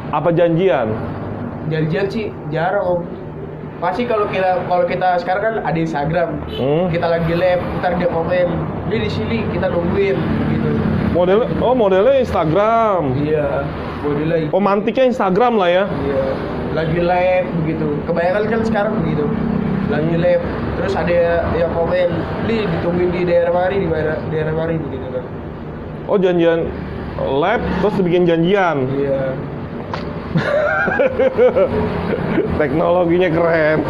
Apa janjian? Janjian sih jarang om. Pasti kalau kita sekarang kan ada Instagram, kita lagi lab, ntar dia komen, dia di sini kita nungguin gitu. Modelnya Instagram. Iya, modelnya. Oh, mantiknya Instagram lah ya. Iya, lagi lab begitu. Kebanyakan kan sekarang begitu. Lagi lab, terus ada yang komen, li ditungguin di daerah mari begitu kan. Oh, janjian lab terus dibikin janjian. Iya. Teknologinya keren.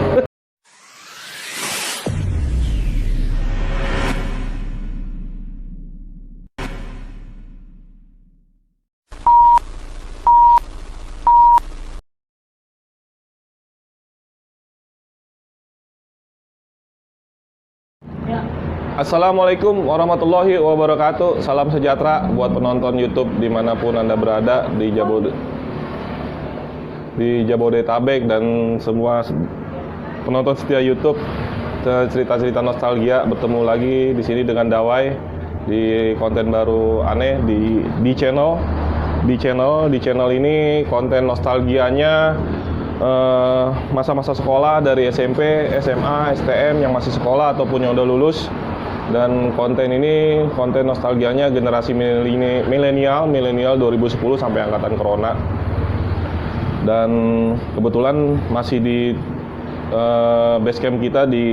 Assalamualaikum warahmatullahi wabarakatuh. Salam sejahtera buat penonton YouTube dimanapun Anda berada di Jabodetabek dan semua penonton setia YouTube cerita-cerita nostalgia. Bertemu lagi di sini dengan Dawai di konten baru aneh di channel ini. Konten nostalgianya masa-masa sekolah dari SMP, SMA, STM yang masih sekolah ataupun yang udah lulus. Dan konten ini konten nostalgianya generasi milenial 2010 sampai angkatan corona. Dan kebetulan masih di base camp kita di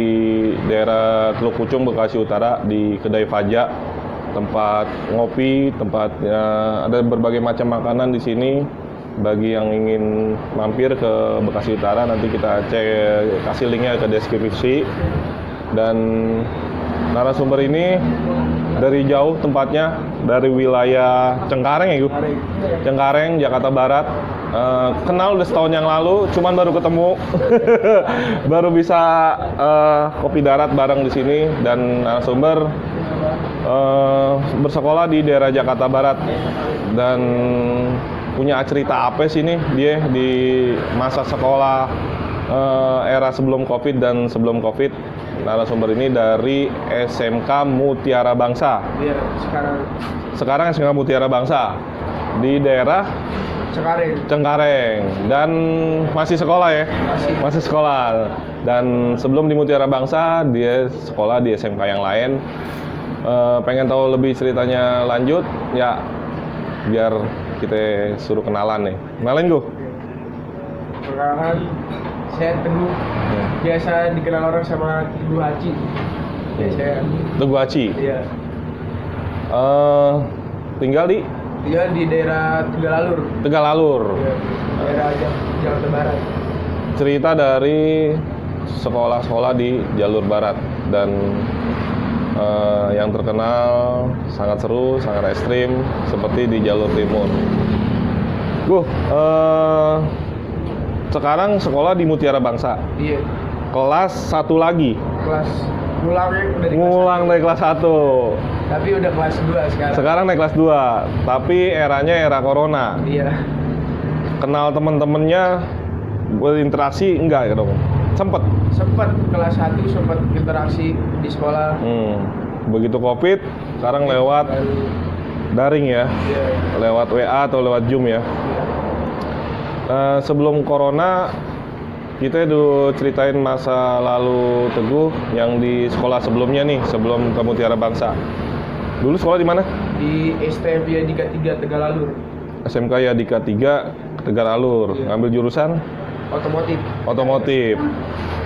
daerah Teluk Pucung, Bekasi Utara, di Kedai Faja, tempat ngopi, ada berbagai macam makanan di sini. Bagi yang ingin mampir ke Bekasi Utara, nanti kita kasih linknya ke deskripsi. Dan narasumber ini dari jauh tempatnya, dari wilayah Cengkareng ya Gu? Cengkareng, Jakarta Barat. Kenal udah setahun yang lalu, cuman baru ketemu. Baru bisa kopi darat bareng di sini. Dan narasumber bersekolah di daerah Jakarta Barat. Dan punya cerita apa sih nih dia di masa sekolah era sebelum Covid dan sebelum Covid. Narasumber ini dari SMK Mutiara Bangsa. Iya, Sekarang SMK Mutiara Bangsa di daerah Cengkareng. Dan masih sekolah ya? Masih sekolah. Dan sebelum di Mutiara Bangsa, dia sekolah di SMK yang lain. Pengen tahu lebih ceritanya lanjut? Ya, biar kita suruh kenalan nih. Kenalin Gu? Perkenalkan, saya Teguh. Biasa dikenal orang sama Teguh Haji. Teguh Haji? Iya. Tinggal di daerah Tegalalur. Iya, daerah Jakarta Barat. Cerita dari sekolah-sekolah di jalur barat. Dan yang terkenal sangat seru, sangat ekstrim seperti di jalur timur. Sekarang sekolah di Mutiara Bangsa. Iya. Kelas 1 lagi. Ngulang dari kelas 1. Tapi udah kelas 2 sekarang. Sekarang naik kelas 2. Tapi eranya era corona. Iya. Kenal temen-temennya, berinteraksi enggak ya dong? Sempet Kelas 1 sempat interaksi di sekolah. Begitu Covid, sekarang lewat daring ya. Iya. Lewat WA atau lewat Zoom ya. Sebelum corona, kita ceritain masa lalu Teguh yang di sekolah sebelumnya nih, sebelum ke Mutiara Bangsa. Dulu sekolah di mana? Di STM Yadika 3 Tegalalur. SMK Yadika 3 Tegalalur. Iya. Ngambil jurusan? Otomotif.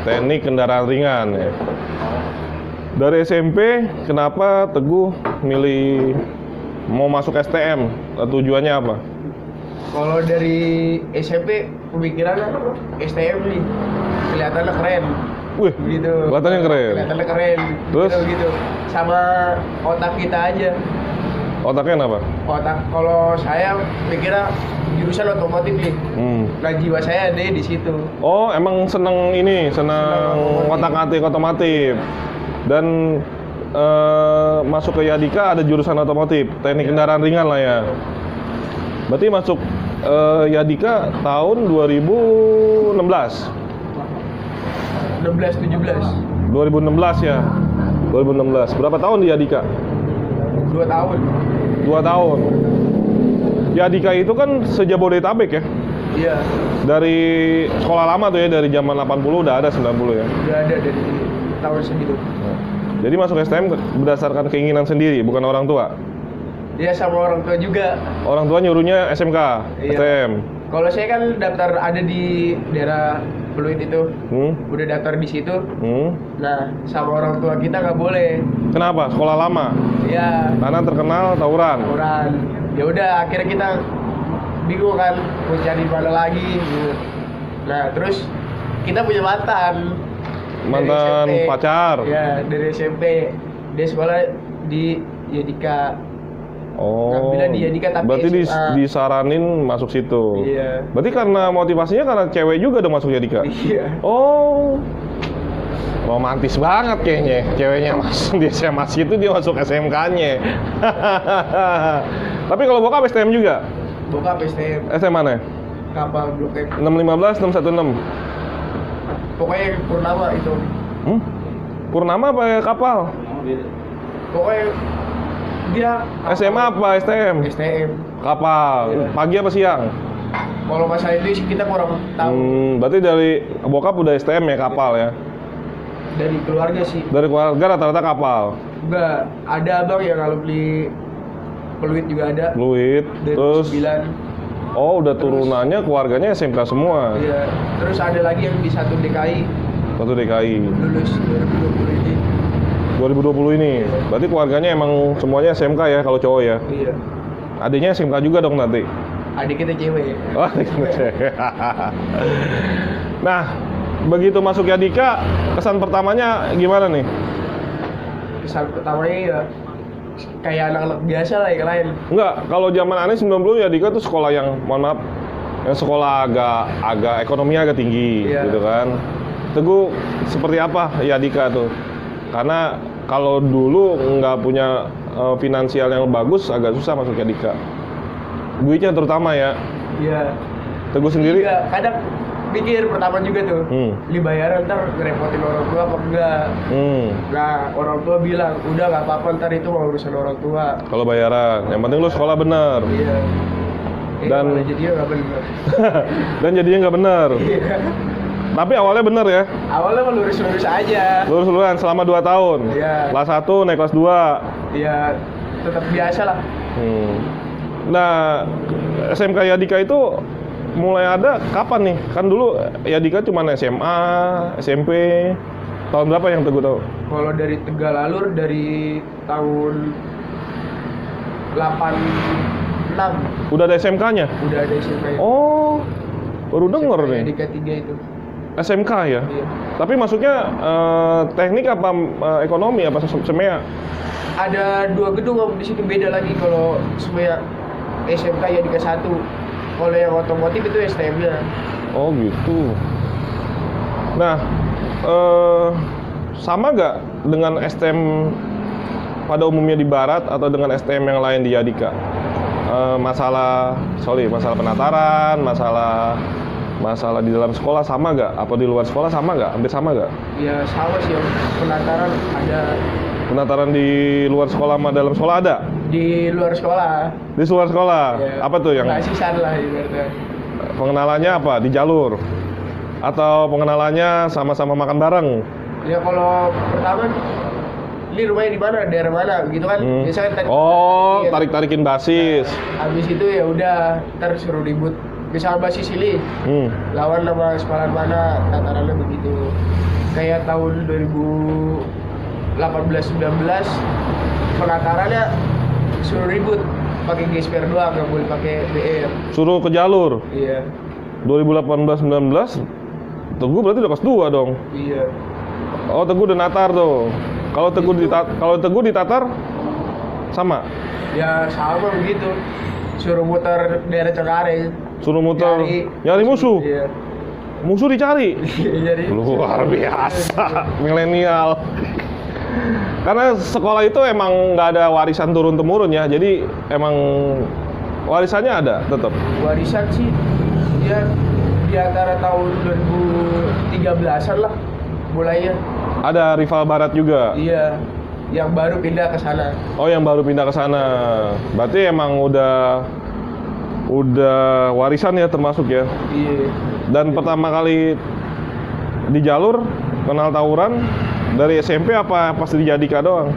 Teknik kendaraan ringan ya. Dari SMP, kenapa Teguh milih mau masuk STM? Tujuannya apa? Kalau dari SMP pemikirannya STM nih kelihatannya keren. Wih, Begitu. kelihatannya keren. Terus? Gitu. Sama otak kita aja. Otaknya apa? Otak kalau saya mikirnya jurusan otomotif nih. Nah, jiwa saya ada di situ. Oh, emang seneng otak-atik otomotif. Dan masuk ke Yadika ada jurusan otomotif, teknik kendaraan ringan lah ya. Berarti masuk Yadika tahun 2016. 2016 ya. 2016. Berapa tahun di Yadika? 2 tahun. 2 tahun. Yadika itu kan se-Jabodetabek ya? Iya. Dari sekolah lama tuh ya, dari zaman 80 udah ada 90 ya. Udah ada dari tahun segitu. Jadi masuk STM berdasarkan keinginan sendiri, bukan orang tua. Iya, sama orang tua juga. Orang tua nyuruhnya SMK, Iya. STM. Kalau saya kan daftar ada di daerah Pluit itu, udah daftar di situ. Nah, sama orang tua kita nggak boleh. Kenapa? Sekolah lama. Iya. Karena terkenal tawuran. Tawuran. Ya udah, akhirnya kita bingung kan mau cari mana lagi. Gitu. Nah, terus kita punya mantan. Mantan Dari SMP. pacar. Iya, dari SMP. Dia sekolah di Yadika. Oh. Ngambilnya di Yadika tapi berarti SMA. disaranin masuk situ. Iya. Berarti karena motivasinya karena cewek juga dong masuk Yadika. Iya. Oh. Romantis banget kayaknya ceweknya mas di SMA situ dia masuk SMK-nya. Tapi kalau bokap STM juga? Bokap STM. STM mana? Kapal Blok M. 615, 616. Pokoknya Purnama itu. Purnama apa ya kapal? Pokoknya dia kapal. SMA apa STM? STM. Kapal. Iya. Pagi apa siang? Kalau masalah itu sih kita kurang tahu. Berarti dari bokap udah STM ya kapal ya? Dari keluarga sih. Dari keluarga rata-rata kapal. Enggak, ada abang yang kalau beli peluit juga ada. Fluid, Dari terus 9. oh udah turunannya keluarganya SMK semua. Iya. Terus ada lagi yang di satu DKI Satu DKI. lulus 2020 ini. 2020 ini. Berarti keluarganya emang semuanya SMK ya kalau cowok ya. Iya. Adiknya SMK juga dong nanti. Adik kita cewek. Oh, nah, begitu masuk Yadika, kesan pertamanya gimana nih? Kesan pertamanya ya kayak anak-anak biasa lah yang lain. Enggak, kalau zaman aneh 90 Yadika tuh sekolah yang, mohon maaf, yang sekolah agak ekonominya agak tinggi, Iya. gitu kan. Teguh seperti apa Yadika tuh? Karena kalau dulu nggak punya finansial yang bagus, agak susah masuk Yadika. Duitnya terutama ya. Iya. Teguh sendiri? Iya, kadang mikir pertama juga tuh. Ini bayaran ntar ngerepotin orang tua apa enggak? Nah, orang tua bilang, udah nggak apa-apa, ntar itu mau urusan orang tua. Kalau bayaran, yang penting lu sekolah bener. Iya. Dan malah jadinya nggak bener. dan jadinya nggak bener. Iya. Tapi awalnya bener ya. Awalnya mah lurus-lurus aja. Lurus-lurusan selama 2 tahun. Iya. Kelas 1 naik kelas 2. Iya, tetap biasa lah. Nah, SMK Yadika itu mulai ada kapan nih? Kan dulu Yadika cuma SMA, SMP. Tahun berapa yang Teguh tahu? Kalau dari Tegal Alur dari tahun 86 Udah ada SMK-nya? udah ada SMK. Oh, baru denger nih. Yadika 3 itu. SMK ya? Iya. Tapi masuknya teknik apa ekonomi apa semea? Ada 2 gedung Om, di situ beda lagi kalau semua SMK Yadika 1. Kalau yang otomotif itu STM-nya. Oh gitu. Nah, sama nggak dengan STM pada umumnya di Barat atau dengan STM yang lain di Yadika? Masalah penataran, masalah di dalam sekolah sama nggak? Apa di luar sekolah sama nggak? Hampir sama nggak? Ya sama sih Om. Penataran ada. Penataran di luar sekolah sama dalam sekolah ada? Di luar sekolah. Di luar sekolah? Ya, Apa tuh yang? Asisan lah ibaratnya. Pengenalannya apa? Di jalur? Atau pengenalannya sama-sama makan bareng? Ya kalau pertama, ini rumahnya di mana, daerah mana, gitu kan? Biasanya kan Oh, iya. tarik-tarikin basis. Habis itu ya udah, ntar suruh ribut. Misal basis ini, lawan nama sekolah mana, tatarannya begitu. Kayak tahun 2018-19, penatarannya suruh ribut, pakai gesper doang, nggak boleh pakai BR. Suruh ke jalur. Iya. 2018-19, Teguh berarti udah kelas 2 dong. Iya. Oh, Teguh udah natar tuh. Kalau Teguh ditatar sama. Ya sama begitu. Suruh muter daerah Cengkareng. Suruh muter nyari musuh. Iya. Musuh dicari. Jadi Luar biasa, milenial. Karena sekolah itu emang nggak ada warisan turun temurun ya, jadi emang warisannya ada tetap. warisan sih ya di antara tahun 2013-an lah mulainya. Ada rival Barat juga. Iya, yang baru pindah ke sana. Oh, yang baru pindah ke sana. Berarti emang udah Udah warisan ya termasuk ya. Iya. Dan pertama kali di jalur kenal tawuran dari SMP apa pas di Jadika doang?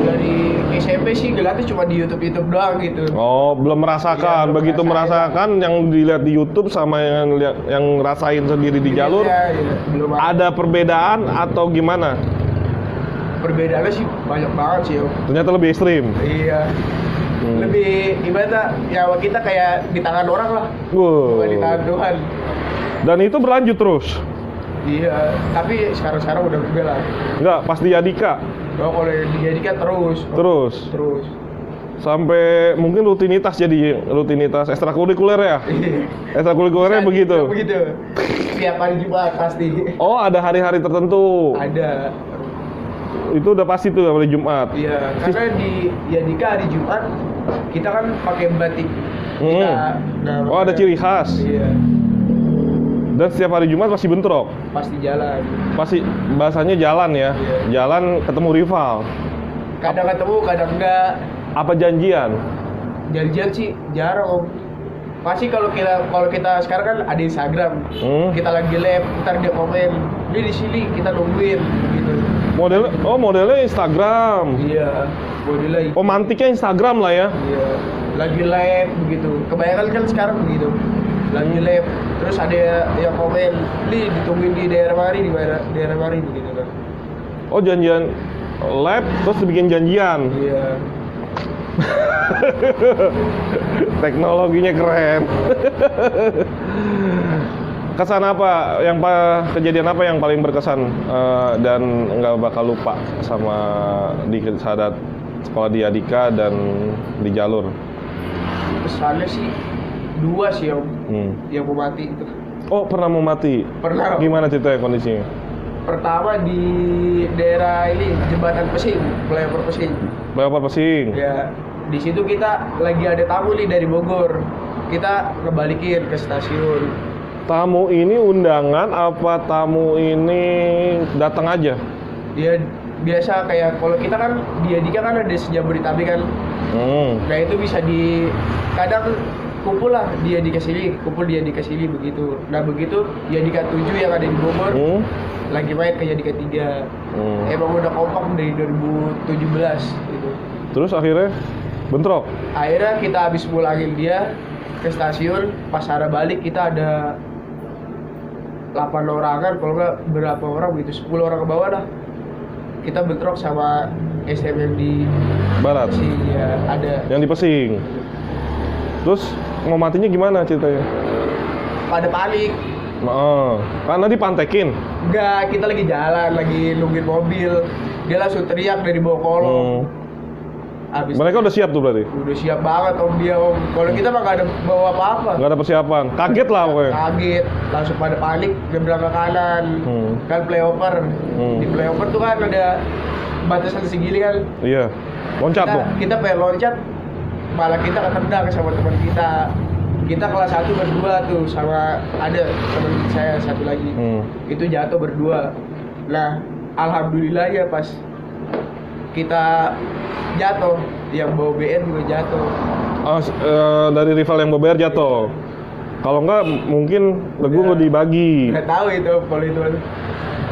Dari SMP sih ngeliatnya cuma di YouTube doang gitu. Oh, belum merasakan. Iya, belum Begitu merasakan yang dilihat di YouTube sama yang rasain sendiri di jalur, Iya, belum ada perbedaan atau gimana? Perbedaannya sih banyak banget sih, Om. Ternyata lebih ekstrim. Iya. Lebih ibaratnya nyawa kita kayak di tangan orang lah, bukan di tangan Tuhan. Dan itu berlanjut terus? Iya, tapi sekarang udah berbeda lah. Enggak, pas di Jadika? Oh, kalau dijadikan terus. Terus. Sampai mungkin rutinitas jadi rutinitas ekstrakurikuler ya? Ekstrakurikulernya begitu? Begitu. Tiap hari Jumat pasti. Oh, ada hari-hari tertentu? Ada. Itu udah pasti tuh hari Jumat? Iya, karena di Jadika hari Jumat kita kan pakai batik. Oh, ada ciri khas? Iya. Dan setiap hari Jumat pasti bentrok? Pasti jalan. Pasti bahasanya jalan ya? Iya. Jalan ketemu rival? Kadang ketemu, kadang enggak. Apa janjian? Janjian sih jarang, Om. Pasti kalau kita sekarang kan ada Instagram. Kita lagi live, ntar dia komen, "Dia di sini, kita nungguin." gitu. Modelnya Instagram. Iya, modelnya. Mantiknya Instagram lah ya? Iya. Lagi live begitu. Kebanyakan kan sekarang begitu. Lagi live, terus ada yang komen, "Li, ditungguin di daerah mari begitu kan." Oh, janjian live terus bikin janjian. Iya. Teknologinya keren. Kesan apa kejadian apa yang paling berkesan dan nggak bakal lupa sama di saat sekolah di Jadika dan di jalur? Kesannya sih dua sih, Om. Yang mau mati itu. Oh, pernah mau mati? Pernah. Gimana ceritanya kondisinya? Pertama di daerah ini jembatan Pesing, flyover Pesing. Flyover Pesing. Ya, di situ kita lagi ada tamu nih dari Bogor. Kita ngebalikin ke stasiun. Tamu ini undangan apa tamu ini datang aja? Dia biasa kayak kalau kita kan di Jadika kan ada Sejabodetabek kan. Nah itu bisa kadang kumpul lah dia dikasih begitu. Nah begitu Jadika 7 yang ada di Bogor lagi main ke Jadika 3. Emang udah kompak dari 2017 gitu. Terus akhirnya bentrok? Akhirnya kita habis pulangin dia ke stasiun, pas arah balik kita ada 8 orangan, kalau nggak berapa orang gitu, 10 orang ke bawah dah. Kita bentrok sama SMM di Barat? Iya, ada. Yang di Pesing? Terus mau matinya gimana ceritanya? Pada panik. Karena dipantekin? Enggak, kita lagi jalan, lagi nungguin mobil. Dia langsung teriak dari bawah kolong. Mereka udah siap tuh berarti? Udah siap banget Om dia, Om. Kalau kita mah nggak ada bawa apa-apa. Nggak ada persiapan? Kaget lah pokoknya? Kaget, langsung pada panik, nyebrang ke kanan. Kan flyover. Di flyover tuh kan ada batasan segini kan. Iya, loncat tuh? Kita pengen loncat, malah kita ketendang sama teman kita. Kita kelas 1 berdua tuh, sama ada teman saya satu lagi. Itu jatuh berdua. Nah, alhamdulillah ya pas kita jatuh, yang bawa BR juga jatuh. Dari rival yang bawa BR jatuh? Kalau enggak mungkin Teguh nggak dibagi. Nggak tahu itu kalau itu.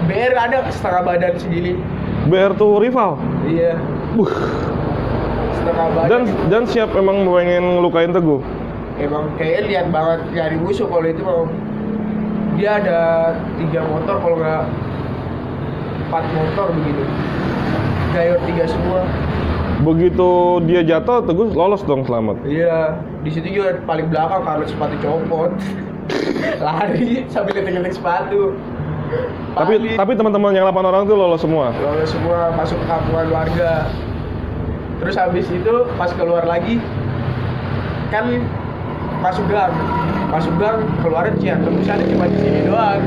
BR ada setengah badan segini. BR tuh rival? Iya. Setengah badan. Dan siap emang pengen ngelukain Teguh? Emang kayaknya lihat banget nyari musuh kalau itu mau. Dia ada 3 motor kalau nggak 4 motor begitu. Gayor 3 semua. Begitu dia jatuh, Teguh lolos dong selamat? Iya, di situ juga paling belakang karena sepatu copot. Lari sambil ngetik-ngetik sepatu. Tapi teman-teman yang 8 orang tuh lolos semua? Lolos semua, masuk ke kampungan warga. Terus habis itu pas keluar lagi kan masuk gang keluarnya Cian, tembusannya cuma di sini doang.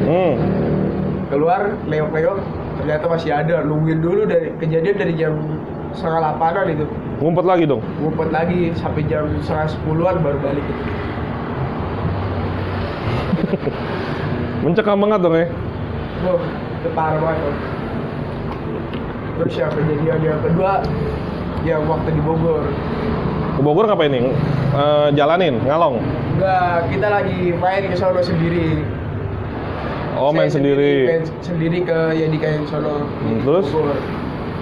Keluar leok-leok ternyata masih ada. Nungguin dulu dari kejadian dari jam 7:30 itu. Ngumpet lagi dong? Ngumpet lagi sampai jam 9:10 baru balik itu. Mencekam banget dong ya? Oh, itu parah banget. Terus yang kejadian yang kedua yang waktu di Bogor. Bogor ngapain nih? Jalanin, ngalong. Enggak, kita lagi main ke sono sendiri. Oh, main Saya sendiri. Main sendiri ke Yadika yang sono. Terus? Bogor.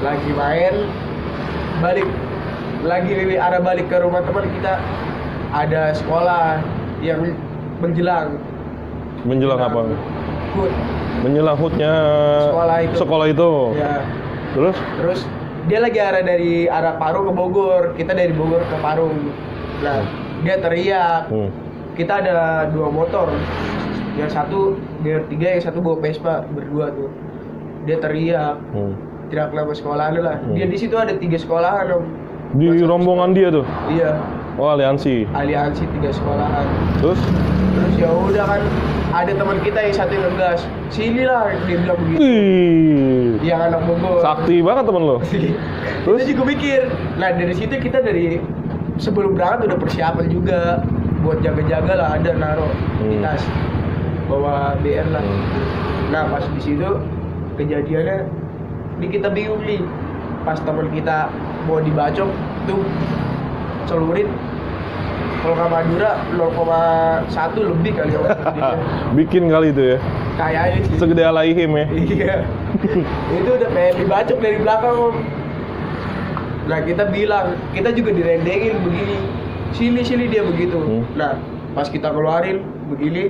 Lagi main, balik lagi arah balik ke rumah teman kita, ada sekolah yang menjelang. Menjelang apa? Hut. Menjelang hutnya Sekolah itu. Ya. Terus? Dia lagi dari arah Parung ke Bogor, kita dari Bogor ke Parung. Nah, dia teriak. Kita ada 2 motor. Yang satu BR3, yang satu bawa Vespa, berdua tuh. Dia teriak. Teriak nama sekolahan lah. Dia di situ ada 3 sekolahan, Om. Di rombongan dia tuh? Iya. Oh, aliansi 3 sekolahan. Terus ya udah kan, ada teman kita yang satu yang ngegas. Sini lah, dia bilang begitu. Wih, Yang anak Bogor. sakti banget temen lo. Terus juga mikir. Nah, dari situ kita dari sebelum berangkat udah persiapan juga buat jaga-jaga lah, ada naruh di tas bawa BR lah. Nah, pas di situ kejadiannya ini kita bingung nih. Pas teman kita mau dibacok tuh celurit, kalau nggak Madura 0,1 lebih kali ya. Bikin kali itu ya. Kayaknya sih. Segede alaihim ya. Iya. Itu udah pengen dibacok dari belakang, Om. Nah, kita bilang, kita juga direndengin begini. Sini dia begitu. Nah, pas kita keluarin begini,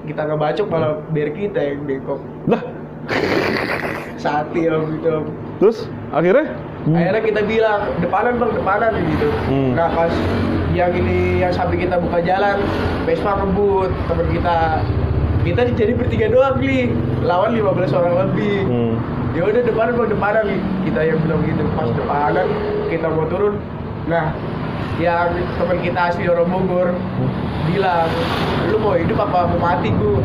kita ngebacok malah biar kita yang bengkok. Dah. Sati, Om, gitu. Terus akhirnya Kita bilang, depanan gitu. Nah, pas yang sampai kita buka jalan, Vespa ngebut teman kita jadi bertiga doang nih, lawan 15 orang lebih. Ya udah depanan kita yang bilang gitu. Pas depanan kita mau turun, nah yang teman kita asli orang Bogor bilang, lu mau hidup apa mau mati gua?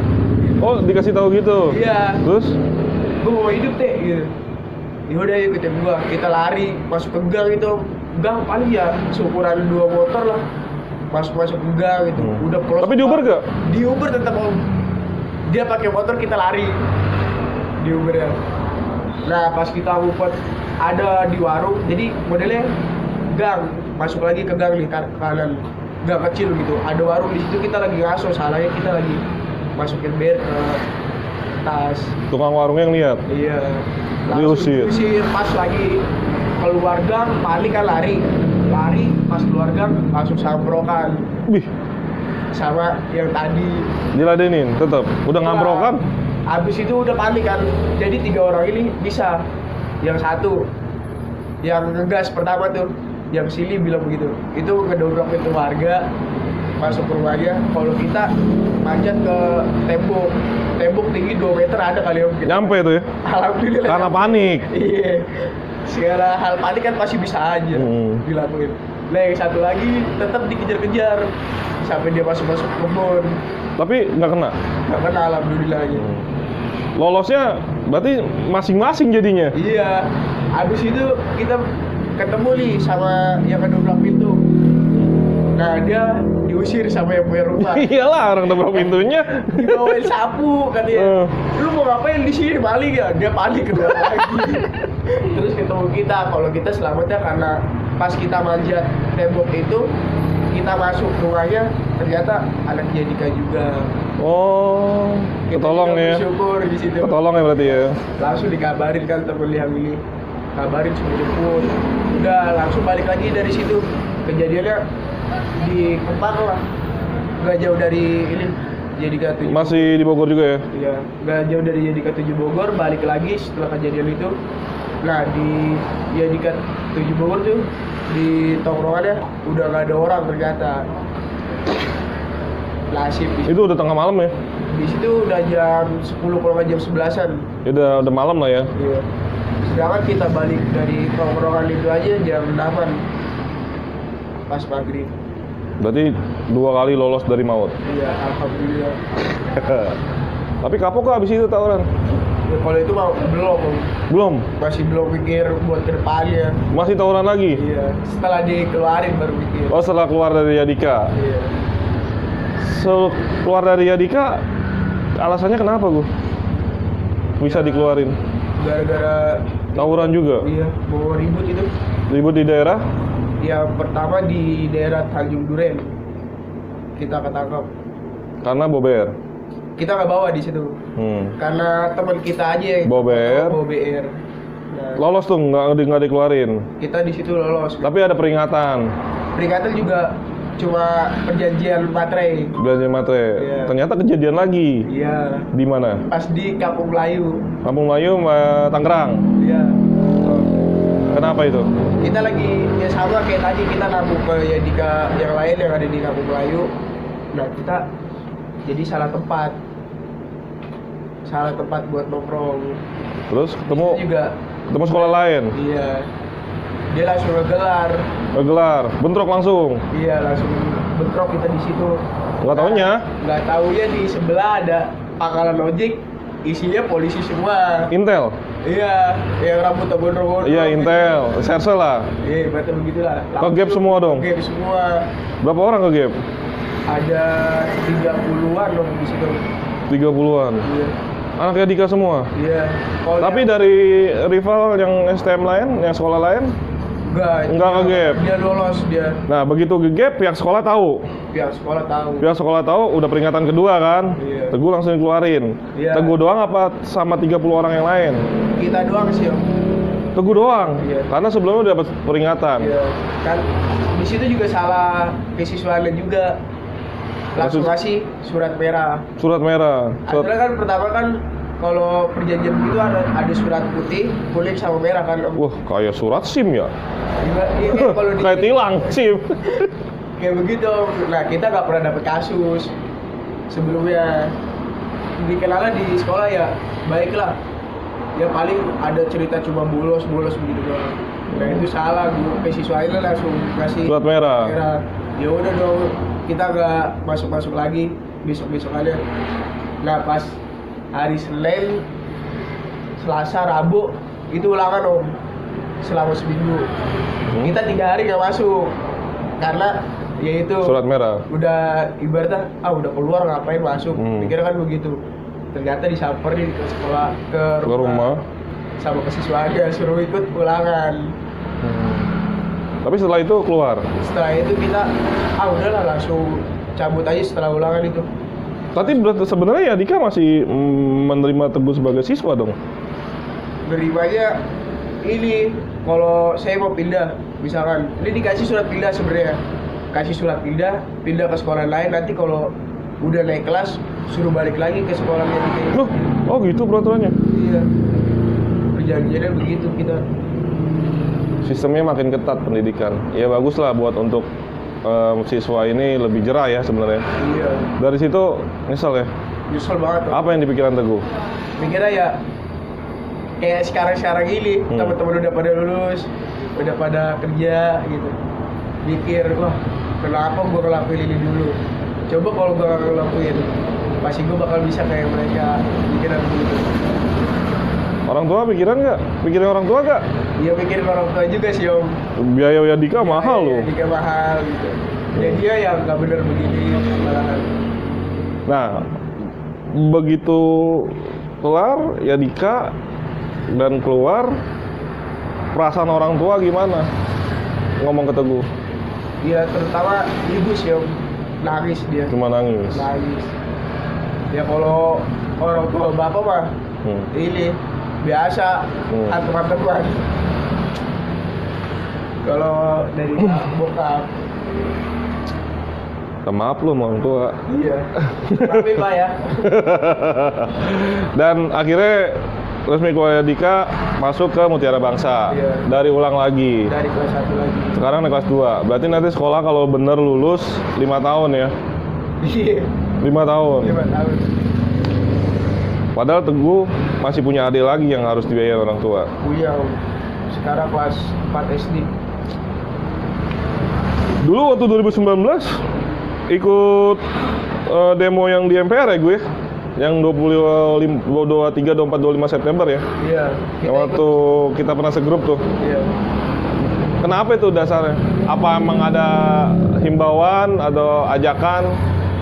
oh, dikasih tahu gitu. Iya. Terus Gua mau hidup deh gitu. Ya udah, ikutin gua, kita lari masuk ke gang itu. Gang paling ya seukuran 2 motor lah, masuk ke gang itu. Udah pulang. tapi di Uber gak? Di Uber tetap, Om. Dia pakai motor, kita lari di Uber ya. Nah, pas kita ngumpet ada di warung, jadi modelnya gang, masuk lagi ke gang nih kanan, gang kecil gitu. Ada warung di situ, kita lagi ngaso, salahnya kita lagi masukin BR ke tas. Tukang warungnya yang lihat. Iya. Diusir. Pas lagi keluar gang, panik kan lari, pas keluar gang langsung samprokan Wih, sama yang tadi. diladenin tetap. Udah ngambrokan. Abis itu udah panik kan, jadi 3 orang ini bisa. Yang satu yang ngegas pertama tuh, yang Sili bilang begitu, itu ngedobrak pintu warga masuk ke rumahnya. Kalau kita manjat ke tembok tinggi 2 meter ada kali, Om. Nyampe tuh ya. Alhamdulillah. Karena panik. Iya, segala hal panik kan pasti bisa aja dilakuin. Nah, yang satu lagi tetap dikejar-kejar sampai dia masuk kebun. Tapi nggak kena. Nggak kena, alhamdulillah aja. Lolosnya berarti masing-masing jadinya. Iya, habis itu kita ketemu nih sama yang ngedobrak pintu. Nah, dia diusir sama yang punya rumah. Iyalah, orang dobrak pintunya. Dibawain sapu katanya. Lu mau ngapain di sini, maling ya? Dia panik kedua lagi. Terus ketemu kita, kalau kita selamatnya karena pas kita manjat tembok itu, kita masuk rumahnya, ternyata anak Yadika juga. Oh, Kita ketolong juga ya. bersyukur di situ. Ketolong ya berarti ya. Langsung dikabarin kan temen yang ini, kabarin suruh jemput. Udah langsung balik lagi dari situ. Kejadiannya di Kemang lah, nggak jauh dari ini Yadika 7. Masih di Bogor juga ya? Iya, nggak jauh dari Yadika 7 Bogor. Balik lagi setelah kejadian itu. Nah, di Yadika 7 Bogor tuh, di tongkrongannya udah nggak ada orang ternyata. Nasib di Itu udah tengah malam ya? Di situ udah jam 10 kalau nggak jam 11-an. Ya udah malam lah ya. Iya. Sedangkan kita balik dari tongkrongan itu aja jam 8 pas maghrib. Berarti 2 kali lolos dari maut. Iya, alhamdulillah. Tapi kapok gak abis itu tawuran? Ya, kalau itu mah belum, Om. Belum? Masih belum pikir buat ke depannya. Masih tawuran lagi? Iya, setelah dikeluarin baru pikir. Oh, setelah keluar dari Yadika? Iya. Keluar dari Yadika, alasannya kenapa gua? Bisa dikeluarin? Gara-gara Tawuran juga? iya, mau ribut itu. Ribut di daerah? Yang pertama di daerah Tanjung Duren kita ketangkap. Karena bober. Kita nggak bawa di situ. Karena teman kita aja yang Bober. bawa BR. Nah, Lolos tuh, nggak dikeluarin. kita di situ lolos. Tapi ada peringatan. Peringatan juga cuma perjanjian materai. Belanja matre. Iya. Ternyata kejadian lagi. Iya. Di mana? Pas di Kampung Melayu. Kampung Melayu, Tangerang. Iya. Kenapa itu? Kita lagi ya sama kayak tadi kita nabung ke Yadika yang lain yang ada di Kampung Melayu. Nah kita jadi salah tempat buat nongkrong. Terus Itu juga ketemu sekolah lain. iya dia langsung Gelar, bentrok langsung. iya langsung bentrok kita di situ. Nggak taunya. Nggak taunya di sebelah ada pangkalan ojek isinya polisi semua. Intel. Iya yang rambutnya gondrong-gondrong Iya, gitu. Intel. Serse lah. Iya berarti begitulah. Ke-gap semua dong? Ke-gap semua. Berapa orang ke gap? Ada 30-an dong di situ. 30-an. Iya. Anaknya Dika semua. Iya. Kalau Tapi dari rival yang STM lain, yang sekolah lain, Enggak ke-gap. Dia lolos dia. nah begitu ke gap pihak sekolah tahu. Pihak sekolah tahu. Pihak sekolah tahu, udah peringatan kedua kan. Iya. Teguh langsung dikeluarin. Iya. Teguh doang apa sama 30 orang yang lain? Kita doang sih, Om. Teguh doang. Iya. Karena sebelumnya udah dapat peringatan. Iya. Kan di situ juga salah siswanya juga. Langsung kasih surat merah. Surat merah. Aturan kan pertama kan kalau perjanjian begitu ada surat putih, kuning sama merah kan, Om. Wah, kayak surat SIM ya. Kalau di Kayak tilang SIM. kayak begitu, Om. Nah kita nggak pernah dapet kasus sebelumnya. Dikenalnya di sekolah ya baiklah. Ya paling ada cerita cuma bolos begitu doang. Nah itu salah, guru siswanya langsung kasih Surat merah. Ya udah dong, kita nggak masuk lagi besok aja. Nah pas hari Senin, Selasa, Rabu itu ulangan, Om, selama seminggu. Kita 3 hari nggak masuk karena ya itu Surat merah. udah ibaratnya udah keluar ngapain masuk, pikirnya kan begitu. Ternyata disamperin ke sekolah, ke rumah. sama ke siswanya, suruh ikut ulangan. Tapi setelah itu keluar. Setelah itu kita udahlah langsung cabut aja setelah ulangan itu. Tapi sebenarnya ya Dika masih menerima Teguh sebagai siswa dong. Nerimanya ini kalau saya mau pindah, misalkan ini dikasih surat pindah sebenarnya, kasih surat pindah ke sekolah lain, nanti kalau udah naik kelas suruh balik lagi ke sekolahnya Dika. Loh, oh gitu peraturannya. Iya, perjanjiannya begitu kita. Sistemnya makin ketat pendidikan. Ya bagus lah buat untuk siswa ini lebih jerah ya sebenarnya. Iya. Dari situ nyesel ya. Nyesel banget. Om. Apa yang dipikiran Teguh? Mikirnya ya kayak sekarang ini teman-teman udah pada lulus, udah pada kerja gitu. Mikir, wah kenapa gue ngelakuin ini dulu? Coba kalau gue gak ngelakuin, pasti gue bakal bisa kayak mereka. Pikiran begitu. Orang tua pikiran nggak? Pikirin orang tua nggak? Iya mikirin orang tua juga sih, Om. Biaya Dika mahal loh. Dika mahal gitu. Ya dia yang nggak bener begini malahan. Nah, begitu kelar ya Dika dan keluar, perasaan orang tua gimana? Ngomong ke Teguh. Ya terutama ibu sih, Om. Nangis dia. Cuma nangis. Nangis. Ya kalau orang tua bapak mah ini biasa teman-teman. Kalau dari bokap, Maaf lu sama orang tua. iya. Tapi Pak ya. Dan akhirnya resmi keluar Dika masuk ke Mutiara Bangsa. Iya. Dari ulang lagi. Dari kelas 1 lagi. Sekarang naik kelas 2. Berarti nanti sekolah kalau bener lulus 5 tahun ya. Iya. 5 tahun. 5 tahun. Padahal Teguh masih punya adik lagi yang harus dibiayain orang tua. Punya, Om. Sekarang kelas 4 SD. Dulu waktu 2019 ikut demo yang di MPR ya gue. Yang 23, 24, 25 September ya. Iya. Yang waktu kita pernah segrup tuh. Iya. Kenapa itu dasarnya? Apa emang ada himbauan atau ajakan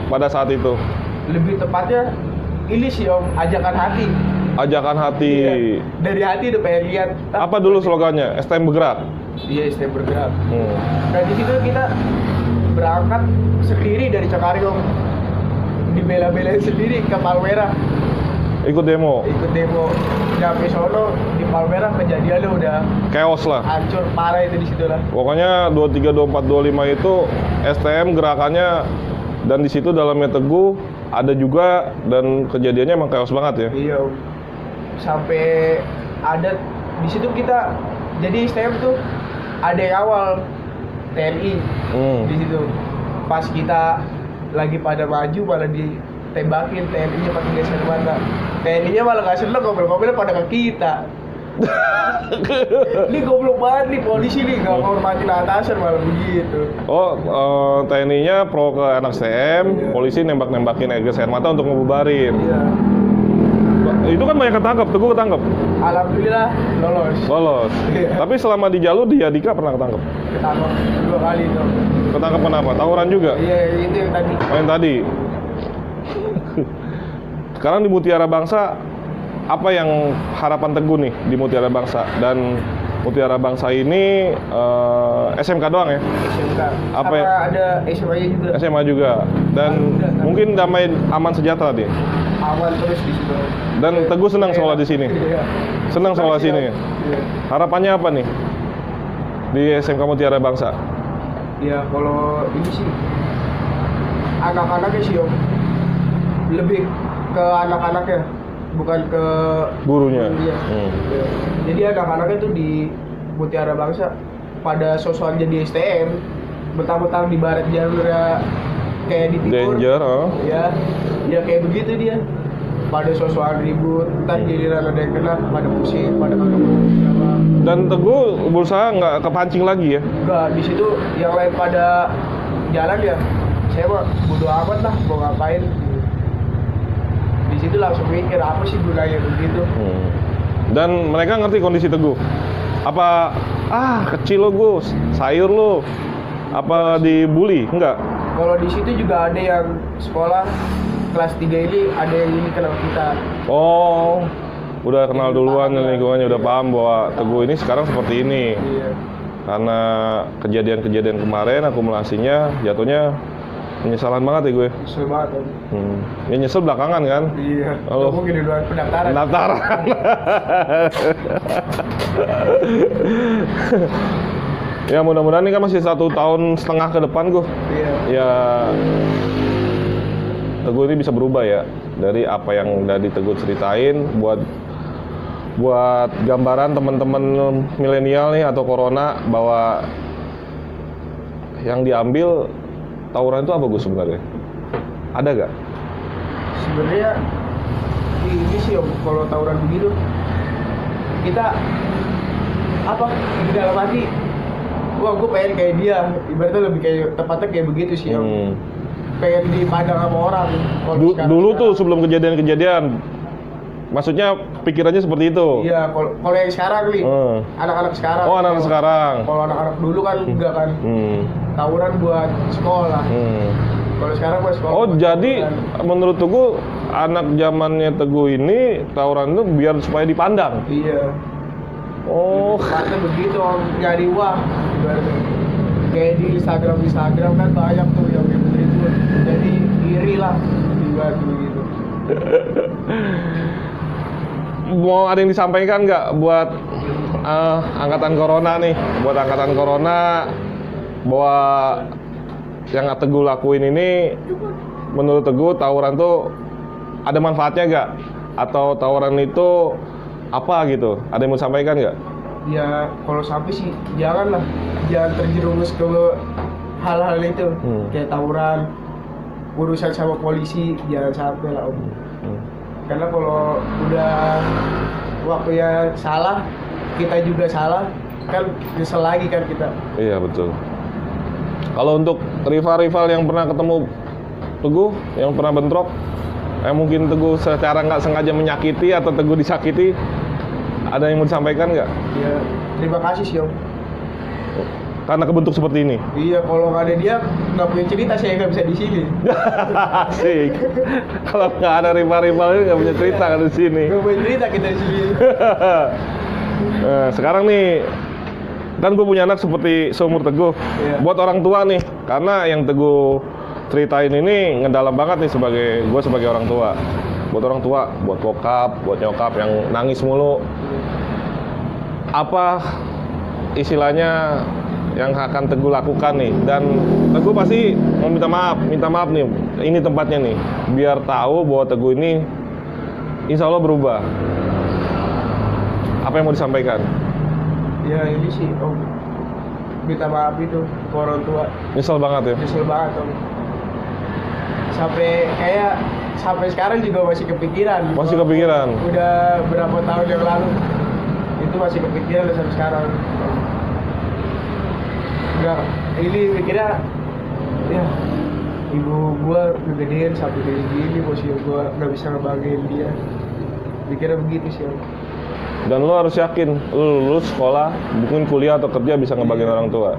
pada saat itu? Lebih tepatnya ini sih, Om, ajakan hati. Ajakan hati. Iya. Dari hati udah pengen lihat. Apa dulu slogannya? STM bergerak. Iya, STM bergerak. Hmm. Nah di situ kita berangkat sendiri dari Cengkareng, dibela-belain sendiri ke Palmerah, Ikut demo. ikut demo. Nyampe sono di Palmerah kejadiannya udah Chaos lah. hancur parah itu di situ lah. Pokoknya 23, 24, 25 itu STM gerakannya, dan di situ dalamnya Teguh ada juga, dan kejadiannya emang chaos banget ya. Iya, sampai ada di situ kita jadi STM tuh ada yang awal TNI di situ. Pas kita lagi pada maju malah ditembakin TNI-nya pakai gas air mata. TNI-nya malah nggak seneng, ngomel-ngomelnya pada ke kita. Ini goblok banget nih polisi nih, nggak menghormatin atasan malah begitu. Oh, TNI-nya pro ke anak STM, polisi nembak-nembakin gas air mata untuk ngebubarin. Iya. Itu kan banyak ketangkep, Teguh ketangkep. Alhamdulillah lolos. Iya. Tapi selama di jalur di Yadika pernah ketangkep. Ketangkep 2 kali itu. Ketangkep kenapa? Tawuran juga? Iya, itu yang tadi. Oh, yang tadi. Sekarang di Mutiara Bangsa, apa yang harapan Teguh nih di Mutiara Bangsa? Dan Mutiara Bangsa ini SMK doang ya? SMK. Apa Sama ya? ada SMA-nya juga. SMA juga. Dan mungkin damai aman sejahtera dia. Aman terus di situ. Dan Teguh senang sekolah di sini. Iya. Senang sekolah sini. Iya. Harapannya apa nih di SMK Mutiara Bangsa? Ya kalau ini sih anak-anaknya sih Om, lebih ke anak-anaknya bukan ke Gurunya. Iya. Iya. Jadi anak-anaknya tuh di Mutiara Bangsa pada sosokan jadi STM, betah-betah di barat jalur ya, kayak di timur. Danger, oh. Ya kayak begitu dia. Pada sosokan ribut, ntar giliran ada yang kena pada pusing, pada kagak mau jawab. Dan Teguh berusaha nggak kepancing lagi ya? Enggak, di situ yang lain pada jalan ya, saya mah bodo amat lah mau ngapain. Di situ langsung mikir apa sih gunanya begitu. Dan mereka ngerti kondisi Teguh. Apa kecil lo Gus, sayur lo, apa dibully? Enggak. Kalau di situ juga ada yang sekolah kelas 3 ini ada yang ini kenal kita. Oh, udah kenal duluan Paham, lingkungannya, udah iya. paham bahwa Teguh ini sekarang seperti ini. Iya. Karena kejadian-kejadian kemarin akumulasinya jatuhnya penyesalan banget ya gue. Kesel banget Om. Ya nyesel belakangan kan? Iya. Halo. Nggak mungkin di luar pendaftaran. Pendaftaran. Ya mudah-mudahan ini kan masih 1,5 tahun ke depan gue. Iya. Ya Teguh ini bisa berubah ya dari apa yang tadi Teguh ceritain buat gambaran teman-teman milenial nih atau corona bahwa yang diambil tawuran itu apa Gus sebenarnya? Ada gak? Sebenarnya ini sih Om, kalau tawuran begitu kita apa di dalam hati, wah gue pengen kayak dia, ibaratnya lebih kayak tepatnya kayak begitu sih Om. Pengen dipandang sama orang. Dulu tuh sebelum kejadian-kejadian, maksudnya pikirannya seperti itu. Iya, kalau yang sekarang nih, anak-anak sekarang. Oh, anak-anak sekarang. Kalau anak-anak dulu kan enggak kan, tawuran buat sekolah. Kalau sekarang buat sekolah. Oh, buat jadi tawuran. menurut Teguh, anak zamannya Teguh ini tawuran itu biar supaya dipandang. Iya. Oh, Karena begitu Om, nyari uang. Ibaratnya. Kayak di Instagram kan banyak tuh yang begitu itu. Jadi iri lah, ibarat begitu. mau ada yang disampaikan nggak buat angkatan corona nih? Buat angkatan corona bahwa yang Teguh lakuin ini, menurut Teguh tawuran tuh ada manfaatnya nggak? Atau tawuran itu apa gitu? Ada yang mau sampaikan nggak? Ya kalau sampai sih jangan terjerumus ke hal-hal itu kayak tawuran, urusan sama polisi, jangan sampai lah Om. Karena kalau udah waktunya salah, kita juga salah, kan nyesel lagi kan kita. Iya betul. Kalau untuk rival-rival yang pernah ketemu Teguh, yang pernah bentrok, mungkin Teguh secara nggak sengaja menyakiti atau Teguh disakiti, ada yang mau disampaikan nggak? Ya terima kasih sih Om. Karena kebentuk seperti ini. Iya, kalau nggak ada dia nggak punya cerita, saya nggak bisa di sini. Asik. Kalau nggak ada rival-rival ini nggak punya cerita kan di sini. Nggak punya cerita kita di sini. Nah, sekarang nih Kan gue punya anak seperti seumur Teguh. Iya. Buat orang tua nih, karena yang Teguh ceritain ini ngedalam banget nih sebagai orang tua. Buat orang tua, buat bokap, buat nyokap yang nangis mulu. Apa istilahnya yang akan Teguh lakukan nih? Dan Teguh pasti mau minta maaf nih. Ini tempatnya nih, biar tahu bahwa Teguh ini insya Allah berubah. Apa yang mau disampaikan? Ya ini sih Om, minta maaf itu ke orang tua. Nyesel banget ya? Nyesel banget Om. Sampai sekarang juga masih kepikiran. Masih kepikiran? Udah berapa tahun yang lalu itu masih kepikiran sampai sekarang. Enggak, ini mikirnya ya ibu gua ngegedein sampai kayak gini, posisi gua nggak bisa ngebahagiain dia. Mikirnya begitu sih Om. Dan lo harus yakin, lo lulus sekolah, mungkin kuliah atau kerja bisa ngebagiin orang tua.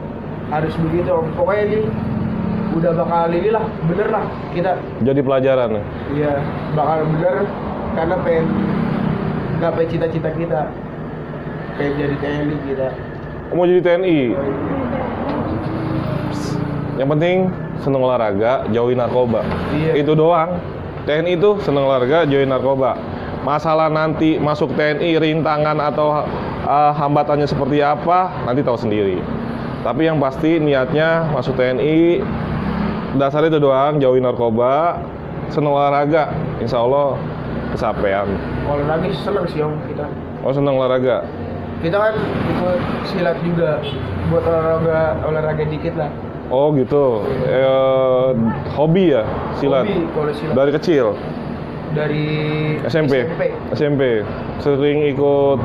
Harus begitu Om. Pokoknya ini udah bakal ini lah, bener lah kita. Jadi pelajaran ya? Iya, bakal bener karena pengen gapai cita-cita kita. Pengen jadi TNI kita. Mau jadi TNI? Yang penting seneng olahraga, jauhi narkoba. Iya. Itu doang. TNI itu seneng olahraga, jauhi narkoba. Masalah nanti masuk TNI, rintangan atau hambatannya seperti apa, nanti tahu sendiri. Tapi yang pasti niatnya masuk TNI, dasarnya itu doang, jauhi narkoba, seneng olahraga, insya Allah kesampaian. Olahraga seneng sih Om kita. Oh seneng olahraga? Kita kan ikut silat juga, buat olahraga dikit lah. Oh gitu, hobi ya silat? Hobi kalau silat. Dari kecil? Dari SMP? SMP, sering ikut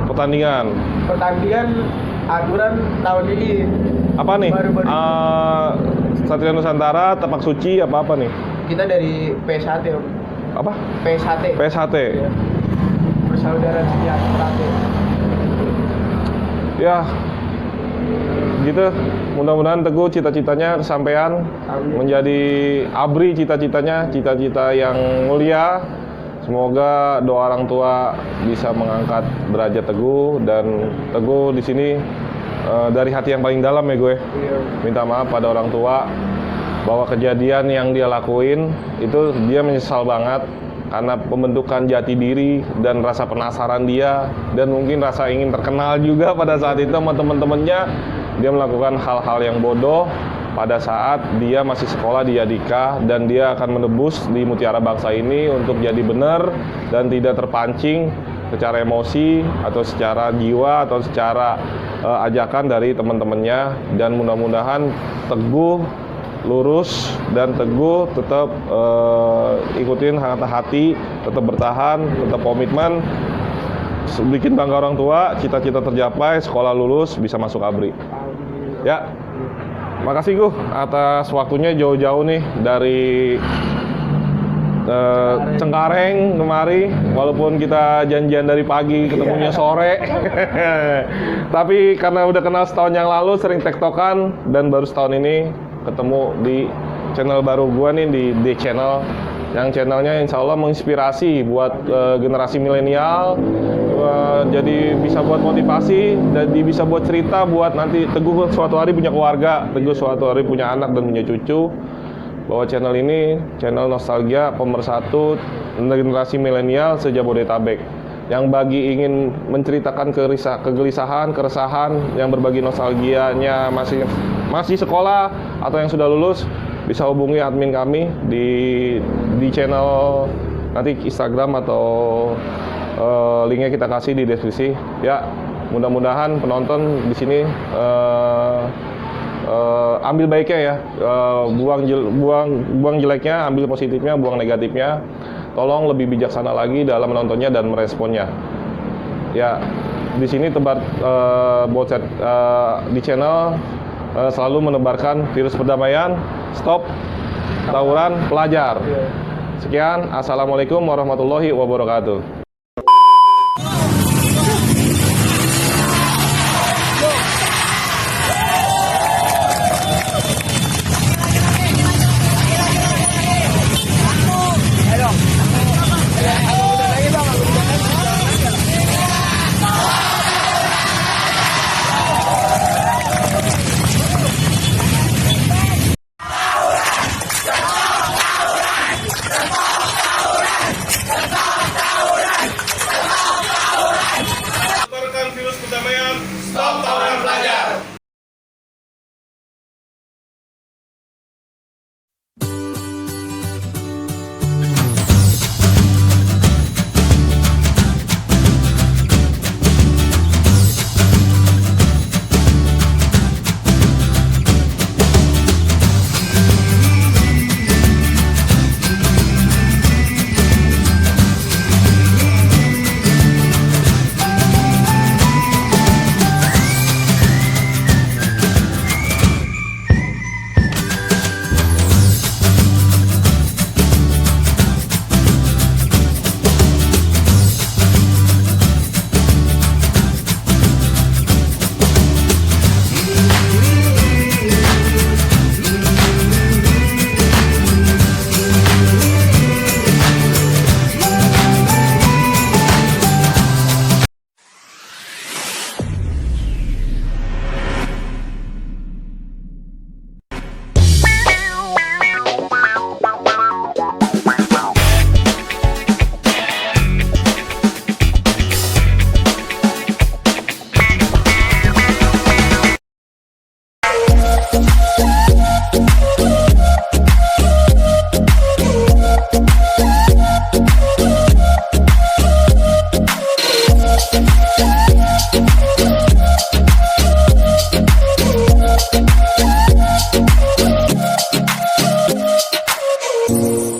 pertandingan? Pertandingan aturan tahun ini. Apa nih? Baru-baru. Satria Nusantara, Tapak Suci, apa nih? Kita dari PSHT Om. Apa? PSHT. PSHT? Iya. Persaudaraan Sejahtera. Ya, gitu. Mudah-mudahan Teguh cita-citanya kesampaian. Amin. Menjadi ABRI cita-citanya, cita-cita yang mulia. Semoga doa orang tua bisa mengangkat derajat Teguh, dan Teguh di sini dari hati yang paling dalam ya gue. Iya. Minta maaf pada orang tua bahwa kejadian yang dia lakuin itu dia menyesal banget karena pembentukan jati diri dan rasa penasaran dia, dan mungkin rasa ingin terkenal juga pada saat itu sama teman-temannya. Dia melakukan hal-hal yang bodoh pada saat dia masih sekolah di Yadika, dan dia akan menebus di Mutiara Bangsa ini untuk jadi benar dan tidak terpancing secara emosi atau secara jiwa atau secara ajakan dari teman-temannya. Dan mudah-mudahan Teguh lurus dan Teguh tetap ikutin hati, tetap bertahan, tetap komitmen, bikin bangga orang tua, cita-cita tercapai, sekolah lulus, bisa masuk ABRI. Ya, makasih Guh atas waktunya jauh-jauh nih dari Cengkareng kemari, walaupun kita janjian dari pagi ketemunya sore. Tapi karena udah kenal setahun yang lalu, sering tektokan, dan baru setahun ini ketemu di channel baru gua nih, di D Channel, yang channelnya insya Allah menginspirasi buat generasi milenial, jadi bisa buat motivasi dan bisa buat cerita buat nanti Teguh suatu hari punya keluarga, Teguh suatu hari punya anak dan punya cucu, bahwa channel ini channel nostalgia pemersatu generasi milenial se-Jabodetabek, yang bagi ingin menceritakan kegelisahan, keresahan, yang berbagi nostalgianya masih sekolah atau yang sudah lulus, bisa hubungi admin kami di channel nanti Instagram atau linknya kita kasih di deskripsi. Ya, mudah-mudahan penonton di sini ambil baiknya ya, buang jeleknya, ambil positifnya, buang negatifnya. Tolong lebih bijaksana lagi dalam menontonnya dan meresponnya. Ya, di sini tebar Bocet di channel selalu menebarkan virus perdamaian, stop tawuran pelajar. Sekian, assalamualaikum warahmatullahi wabarakatuh.